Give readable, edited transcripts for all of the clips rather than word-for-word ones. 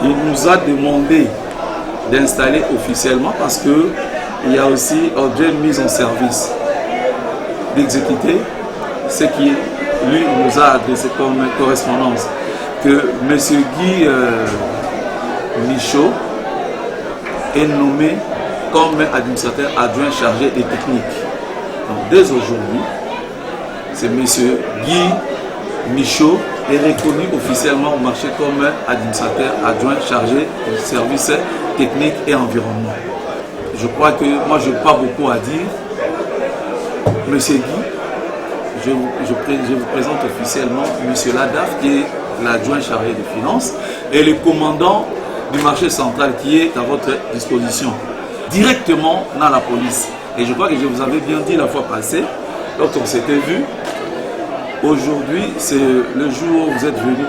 Il nous a demandé d'installer officiellement parce que il y a aussi objet de mise en service, d'exécuter ce qui lui nous a adressé comme correspondance, que M. Guy Michaud est nommé comme administrateur adjoint chargé des techniques. Donc dès aujourd'hui, c'est M. Guy Michaud est reconnu officiellement au marché comme administrateur adjoint chargé des services techniques et environnement. Je crois que moi je n'ai pas beaucoup à dire. Monsieur Guy, je vous présente officiellement Monsieur Ladaf qui est l'adjoint chargé des finances et le commandant du marché central qui est à votre disposition, directement dans la police. Et je crois que je vous avais bien dit la fois passée, lorsqu'on s'était vu. Aujourd'hui, c'est le jour où vous êtes venu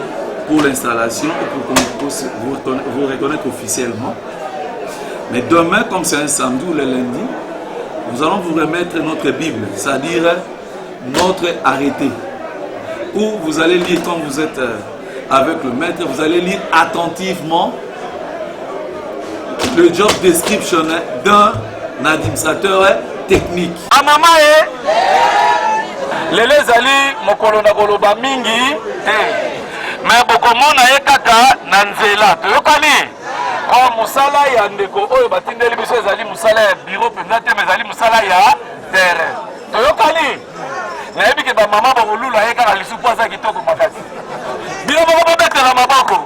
pour l'installation et pour qu'on puisse vous reconnaître officiellement. Mais demain, comme c'est un samedi ou le lundi, nous allons vous remettre notre Bible, c'est-à-dire notre arrêté, où vous allez lire, quand vous êtes avec le maître, vous allez lire attentivement le job description d'un administrateur technique. Lele zali mokolo na koloba mingi te mais bokomona ye kaka na nzela toyokani ko musala ya ndeko oyo batindeli biso ezali musala ya bureau penza te mais ezali musala ya terrain toyokani nayebi ke bamama bakolula ye kaka lisupu aza kitoko makasi bino moko bobetela maboko.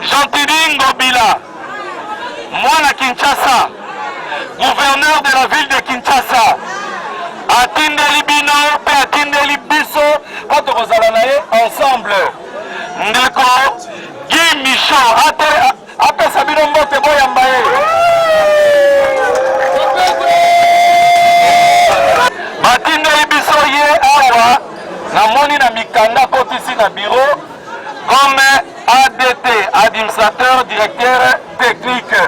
Jean-Tini Ngobila mwana Kinshasa, gouverneur de la ville de Kinshasa, atindeli bino pe atindeli biso koto kozala na ye ensemble. Ndeko Guy Michaud apesa bino mbote boyamba ye. Batindeli biso ye awa namoni na mikanda kotisi na bureau comme ADT, administrateur directeur technique.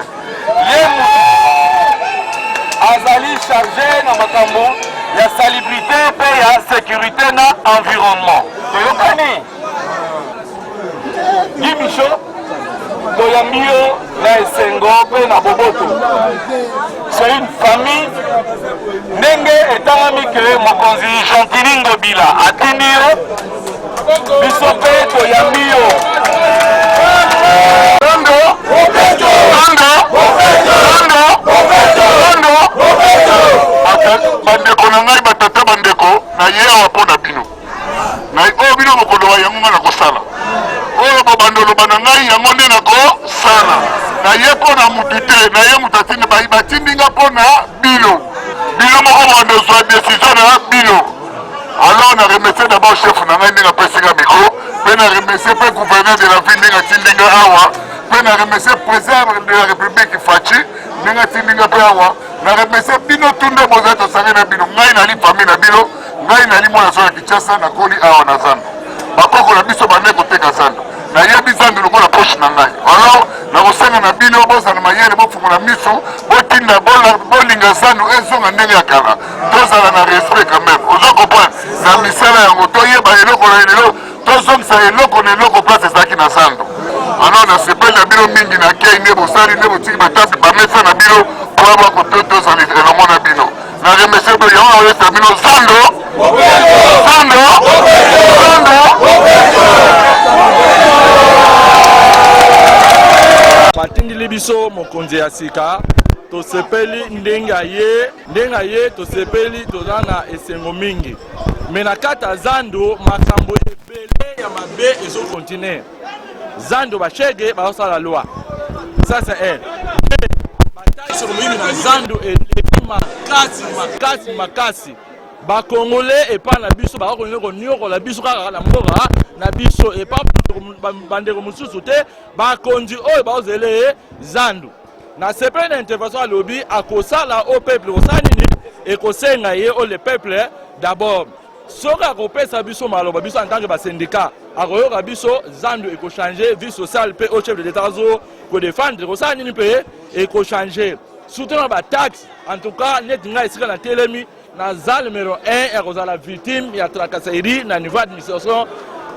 Azali chargé na makambo ya salubrité pe ya sécurité na environnement. Toyokani Guy Michaud toyambi yo na esengo mpe na boboto. C'est une famille ndenge etangami ke mokonzi Jean-Claude Ngobila atindi yo biso mpe toyambi yo. Bandeko na ngai batata bandeko na ye awa mpo na bino na oyo bino bokoloba yango nga na kosala oyo bobandoloba na ngai yango nde na kosala na ye mpo na mutu te na ye mutu atindi batindi nga mpo na bino moko bondozwa décision na bino. Alors na remercie d'abord chef na ngai ndenge apesi nga mikro mpe na remercie mpe gouverneur de la ville ndenge atindi nga awa mpe na remercie président de la république Fachi ndenge atindi nga mpe awa na remercie bino tunde boza tosangi na bino ngai nali famille na bino ngai nali mwana so ya Kinshasa nakoli awa na zando bakoko na biso bande koteka zando nayebi zando lokola poche na ngai. Alors nakosenga na bino bozala mayele bofungola miso botinda bolinga zando ezonga ndenge ya kala tozala na respect quand même ozo comprendre na misala yango toyeba eloko na eloko tozongisa eloko na eloko place ezalaki na zando. Alors nasepeli na bino mingi na kei nde bosali nde botiki batapi bamesa na bino po bakotozala elongo na bino na remercie mpe yango naolesa bino zando batindili biso mokonzi ya sika tosepeli ndenge ye tosepeli toza na esengo mingi me na kati ya zando makambo ebele ya mabe ezokontinue zando bashege bazosala loi ça c'est un bataille sur mingi na zando eleki makasi bakongole epa na biso bakakolinga koniokola biso kaka na mboka na biso epa bandeko mosusu te bakonzi oyo baozele zando na sepele na intervention alobi akosala au peuple kosala nini ekosenga ye o le peuple d'abord soki akopesa biso maloba biso en tant que basyndicat akoyoka biso zando ekochange vie sociale mpe au chef de l'état azo kodefendre kosala nini mpe ekochange surtout na bataxe en tout cas neti ngai esika na telemi naza numéro 1 ya kozala victime ya tracasserie na niveau administration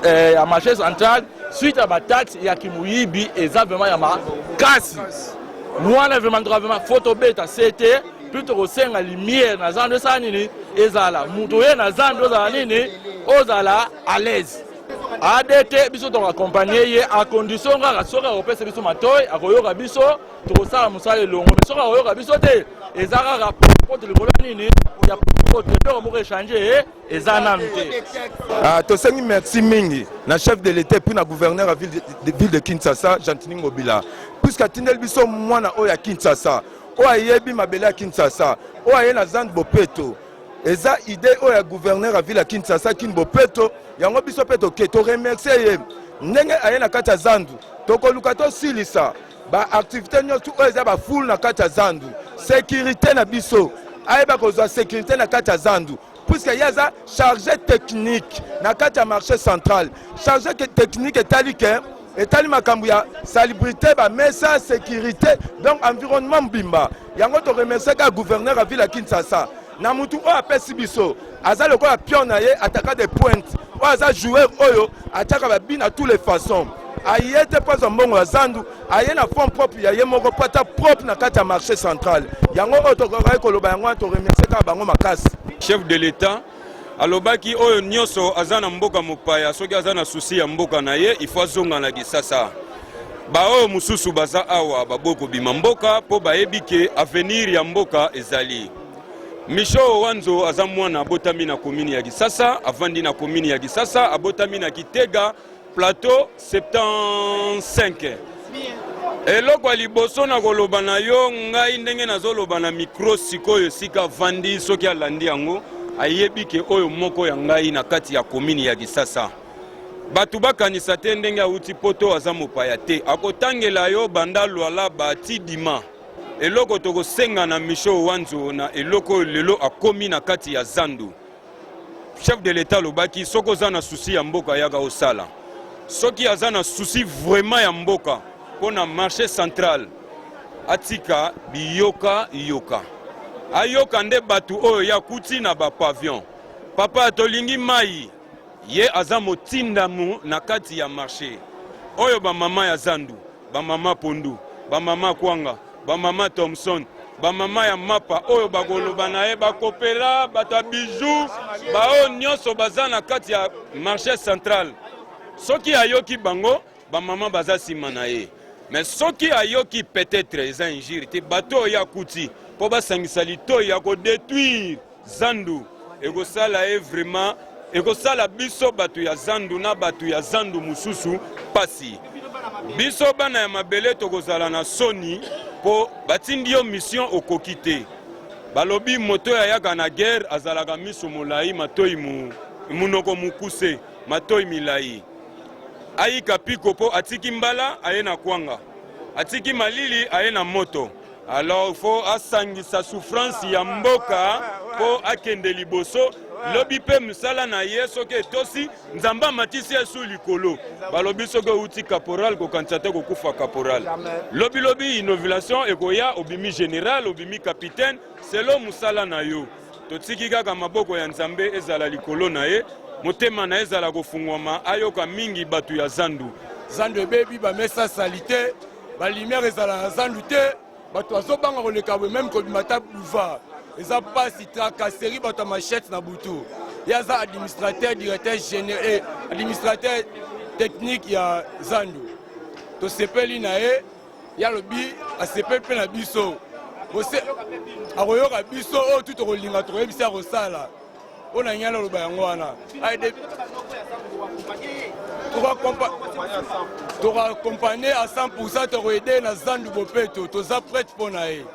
ya marché central suite à bataxe ya kimuyibi eza vraiment ya makasi mwana vraiment photo beta c'était plutôt kosenga lumière na zando esala nini ezala mutu oye na zando ozala nini ozala à l'aise adete biso tokakompagne ye a condition kaka soki akopesa biso matoi akoyoka biso tokosala mosala elongo me soki akoyoka biso te eza kaka pote likolo nini ya pote eloko moko échange eza nanu te. Tosengi merci mingi na chef de l'état puis na gouverneur à ville de Kinshasa Jean-Claude Ngobila puisque atindeli biso mwana oyo ya Kinshasa oyo ayebi mabele ya Kinshasa oyo aye na zando bopeto eza idée oyo ya gouverneur à ville ya Kinshasa kin bopeto yango biso pe to remercier ye ndenge aye na kati ya zandu tokoluka tosilisa ba activité nyonso oyo eza bafoule na kati ya zandu sécurité na biso ayeba kozwa sécurité na kati ya zandu puisque ye aza chargé technique na kati ya marché central chargé technique etali makambo ya salubrité bamesa sécurité donc environnement mbimba yango to remercier ka gouverneur ya ville ya Kinshasa na mutu oyo apesi biso aza lokola pion na ye ataka des pointes oyo aza joueur oyo ataka babi na toutes les façons aye te mpoza mbongo ya zandu aye na fond propre ya ye moko pata propre na kati ya marché central yango oyo tokokai koloba yango to remercier ka bango makasi. Chef de l'état alobaki oyo nyonso aza na mboka mopaya soki aza na susi ya mboka na ye ifo azonga na Kisasa baoyo mosusu baza awa baboko bima mboka mpo bayebi ke avenir ya mboka ezali. Micho Wanzo aza mwana abotami na komini ya Kisasa avandi na komini ya Kisasa abotami na Kitega plateau 75 eloko liboso na koloba na yo ngai ndenge nazoloba na micro sikoyo sika vandi soki alandi yango ayebi ke oyo moko ya ngai na kati ya komini ya Kisasa batu bakanisa te ndenge auti poto aza mopaya te akotangela yo banda lwala bati dima eloko tokosenga na Micho Wanzo na eloko lelo akomi na kati ya zandu chef de l'état lobaki soko za na souci ya mboka yaga osala soki aza na souci vraiment ya mboka pona marché central atika biyoka yoka ayoka nde batu oyo ya kuti na ba pavillon papa atolingi mai ye aza motindamu na kati ya marché oyo ba mama ya zandu bamama Pondu, bamama Kwanga, bamama Thompson, bamama ya mapa oyo bakoloba na ye bakopela bato ya bijou bao nyonso baza na kati ya marché central. Soki ayoki bango bamama baza nsima na ye, mais soki ayoki peut-être eza injure te bato oyo akuti mpo basangisa litoi ya kodétruire zandu ekosala ye vraiment ekosala biso bato ya zandu na bato ya zandu mususu pasi. Biso bana ya mabele tokozala na soni po batindi yo mission okoki te. Balobi moto ya yaka na guerre azalaka miso molai matoi munoko mukuse matoi milai. Aika piko po atiki mbala aye na Kwanga, atiki malili aye na moto. Alors faut asangisa souffrance ya mboka po akende liboso. Lobi pe musala na yeso ke tosi nzamba matisi yesu likolo balobi soke uti caporal ko kantate ko kufa caporal lobi innovation ekoya obimi général obimi capitaine selon musala na yo totiki kaka maboko ya nzambe ezala likolo na ye motema na ezala kofungwama ayoka mingi batu ya zandu ebebi ba mesa salite ba lumière ezala na zandu te batu azobanga koleka bwe même kobimata boulevard. Eza pasi tracasserie bato machette na butu. Yaza administrateur directeur général administrateur technique ya zandu. To sepeli na ye ya lobi a sepeli pe na biso. Bose akoyoka biso o tout kolinga to yebisa kosala. Ona nyala loba yango wana. Aide to accompagner à 100% to aider na zandu bopeto to za prête pour na ye.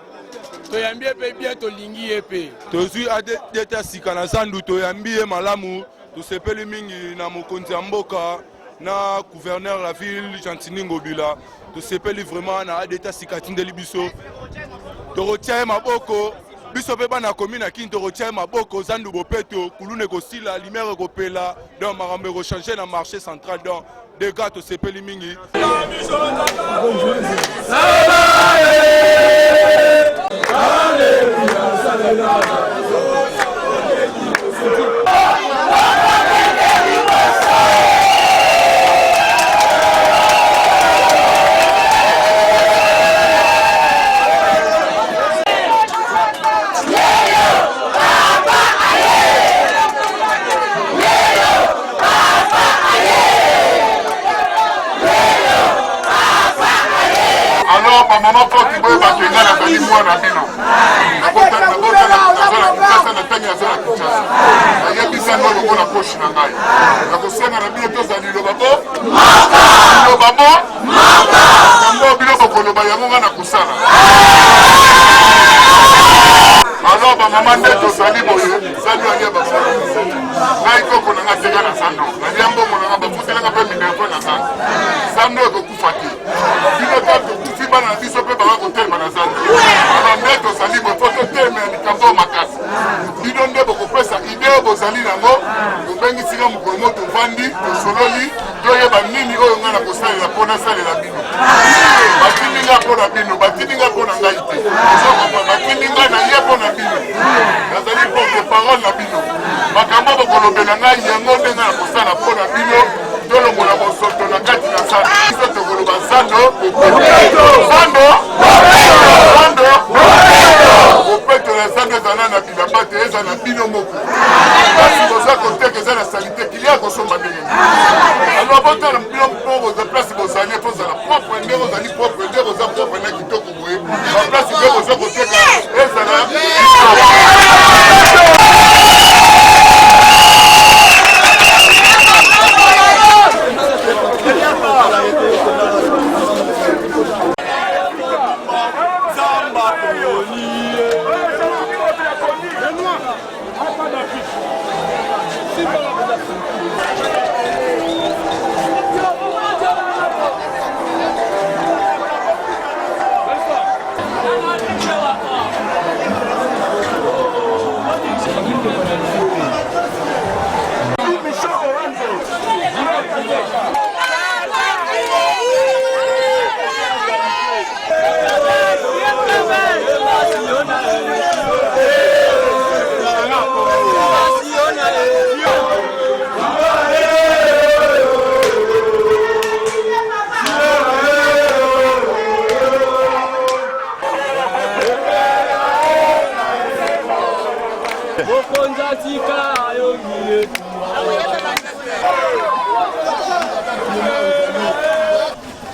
Toyambi pe bien to lingi epe tozui adeta sika na zandu toyambi malamu tosepeli mingi na mokonzi ya mboka na gouverneur la ville Gentini Ngobila tosepeli vraiment na adeta sika tindeli biso torotia maboko biso pe bana commune akini torotia maboko zandu bopeto kulune kosila lumière kopela donc makambo ko changer na marché central donc des gars tosepeli mingi. Alors, maman, quand tu veux, tu vas la famille, moi, la bino. Alors, maman, tu sali boye, sali alia basa. Ngai koko na ngatega na sando. Na yambo mona ngaba futela ngaba mineko na sando. Sando ko kufati. Bino tato kufiba na biso pe ba ko telma na sando. Alors neto sali bo foto teme ni kambo makasi. Bino ndebo ko pesa ideo bo sali nango. Ubengi sika mukomo to vandi, to sololi, to yeba nini oyo ngana ko sali na pona sali la bino. Batininga pona bino, batininga pona ngaite. Soko batininga na yepo na bino. Nazali porte parole na bino. Makambo bokolobela ngai yango ndenga na kosala mpona bino tolongola bosoto na kati na sando biso tokoloba sando bopeto na sando ezala na bilamba te eza na bino moko kasi boza koteka eza na salite kilia kosomba ndenge alors botala bino mpo boza place bozali epozala propre nde bozali propre nde boza propre na kitoko boye baplace nde boza koteka ezala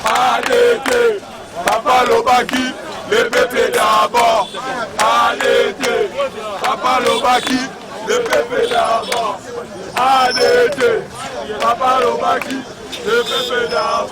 Arrêtez, Papa Lobaki, le peuple d'abord. Arrêtez, Papa Lobaki, le peuple d'abord. Arrêtez, Papa Lobaki, le peuple d'abord.